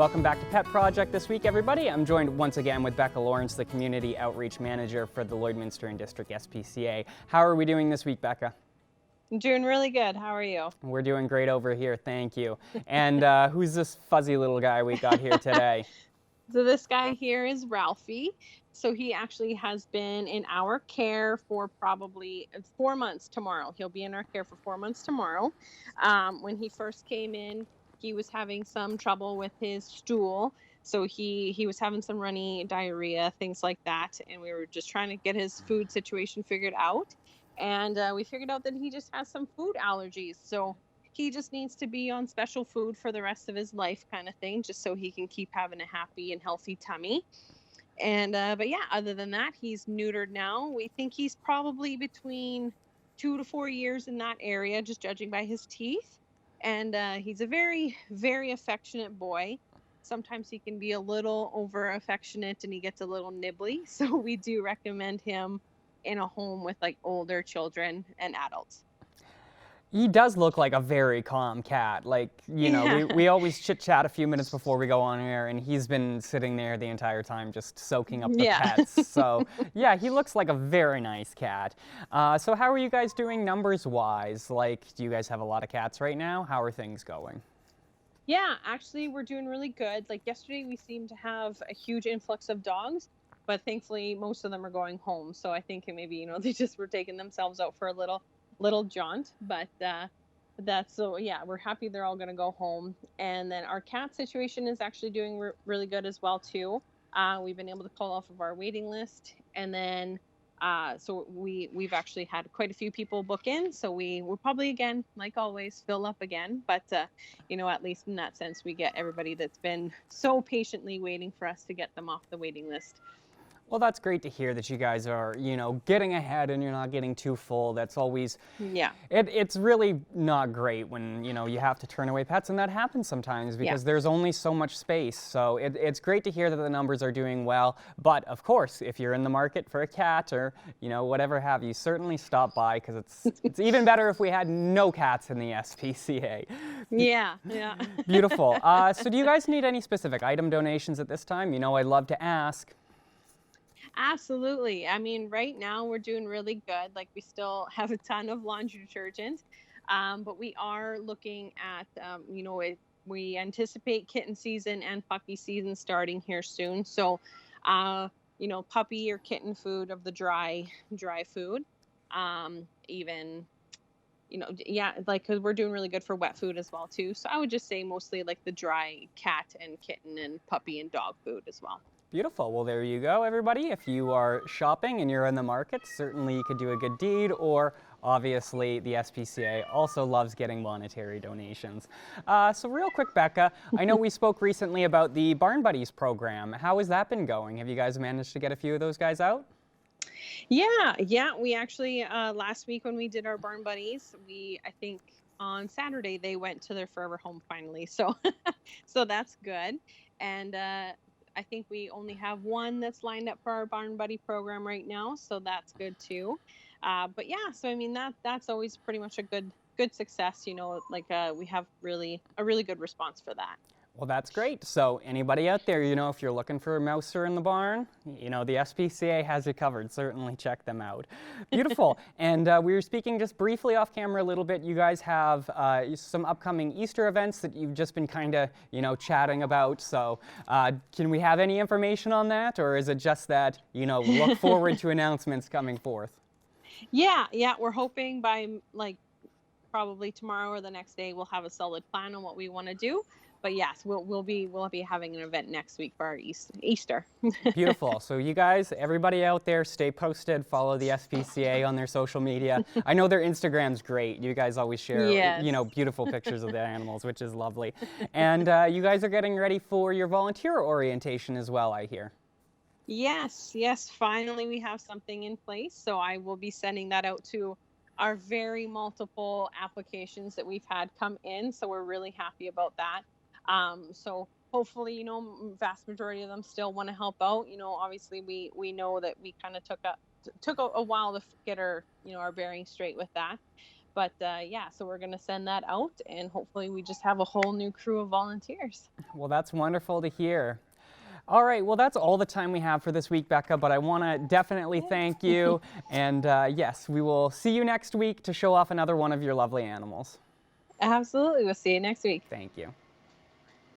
Welcome back to Pet Project this week, everybody. I'm joined once again with Becca Lawrence, the Community Outreach Manager for the Lloydminster and District SPCA. How are we doing this week, Becca? I'm doing really good. How are you? We're doing great over here, thank you. And who's this fuzzy little guy we got here today? So this guy here is Ralphie. So he actually has been in our care for probably 4 months tomorrow. He'll be in our care for 4 months tomorrow. When he first came in, he was having some trouble with his stool. So he was having some runny diarrhea, things like that. And we were just trying to get his food situation figured out. And we figured out that he just has some food allergies. So he just needs to be on special food for the rest of his life, kind of thing, just so he can keep having a happy and healthy tummy. And but yeah, other than that, he's neutered now. We think he's probably between 2 to 4 years in that area, just judging by his teeth. And he's a very, very affectionate boy. Sometimes he can be a little over affectionate and he gets a little nibbly. So we do recommend him in a home with like older children and adults. He does look like a very calm cat. Like, we always chit-chat a few minutes before we go on air, and he's been sitting there the entire time just soaking up the pets. So, yeah, he looks like a very nice cat. So how are you guys doing numbers-wise? Like, do you guys have a lot of cats right now? How are things going? Yeah, actually, we're doing really good. Like yesterday, we seemed to have a huge influx of dogs, but thankfully, most of them are going home. So I think maybe, they just were taking themselves out for a little jaunt. But that's so yeah, we're happy they're all going to go home. And then our cat situation is actually doing really good as well too. We've been able to call off of our waiting list, and then so we've actually had quite a few people book in. So we will probably again, like always, fill up again. But at least in that sense, we get everybody that's been so patiently waiting for us to get them off the waiting list. Well, that's great to hear that you guys are, getting ahead and you're not getting too full. That's always, Yeah. It's really not great when, you have to turn away pets, and that happens sometimes because there's only so much space. So it's great to hear that the numbers are doing well. But of course, if you're in the market for a cat or, whatever have you, certainly stop by, because it's even better if we had no cats in the SPCA. Yeah. Beautiful. So do you guys need any specific item donations at this time? I'd love to ask. Absolutely. I mean, right now we're doing really good. Like we still have a ton of laundry detergent, but we are looking at, we anticipate kitten season and puppy season starting here soon. So, puppy or kitten food of the dry food, even, yeah, like, cause we're doing really good for wet food as well too. So I would just say mostly like the dry cat and kitten and puppy and dog food as well. Beautiful. Well, there you go, everybody. If you are shopping and you're in the market, certainly you could do a good deed, or obviously the SPCA also loves getting monetary donations. So real quick, Becca, I know we spoke recently about the Barn Buddies program. How has that been going? Have you guys managed to get a few of those guys out? Yeah. We actually, last week when we did our Barn Buddies, I think on Saturday, they went to their forever home finally. So, so that's good. And, I think we only have one that's lined up for our Barn Buddy program right now, so that's good too. But yeah, so I mean that's always pretty much a good success. Like we have a really good response for that. Well, that's great. So anybody out there, if you're looking for a mouser in the barn, the SPCA has you covered. Certainly check them out. Beautiful. And we were speaking just briefly off camera a little bit. You guys have some upcoming Easter events that you've just been kind of, chatting about. So can we have any information on that? Or is it just that, look forward to announcements coming forth? Yeah. We're hoping by like probably tomorrow or the next day, we'll have a solid plan on what we want to do. But yes, we'll be having an event next week for our Easter. Beautiful. So you guys, everybody out there, stay posted. Follow the SPCA on their social media. I know their Instagram's great. You guys always share, beautiful pictures of the animals, which is lovely. And you guys are getting ready for your volunteer orientation as well, I hear. Yes. Finally, we have something in place. So I will be sending that out to our very multiple applications that we've had come in. So we're really happy about that. So hopefully, vast majority of them still want to help out. Obviously we know that we kind of took a while to get our bearings straight with that. But yeah, so we're going to send that out, and hopefully we just have a whole new crew of volunteers. Well, that's wonderful to hear. All right, well, that's all the time we have for this week, Becca, but I want to definitely thank you. And yes, we will see you next week to show off another one of your lovely animals. Absolutely. We'll see you next week. Thank you.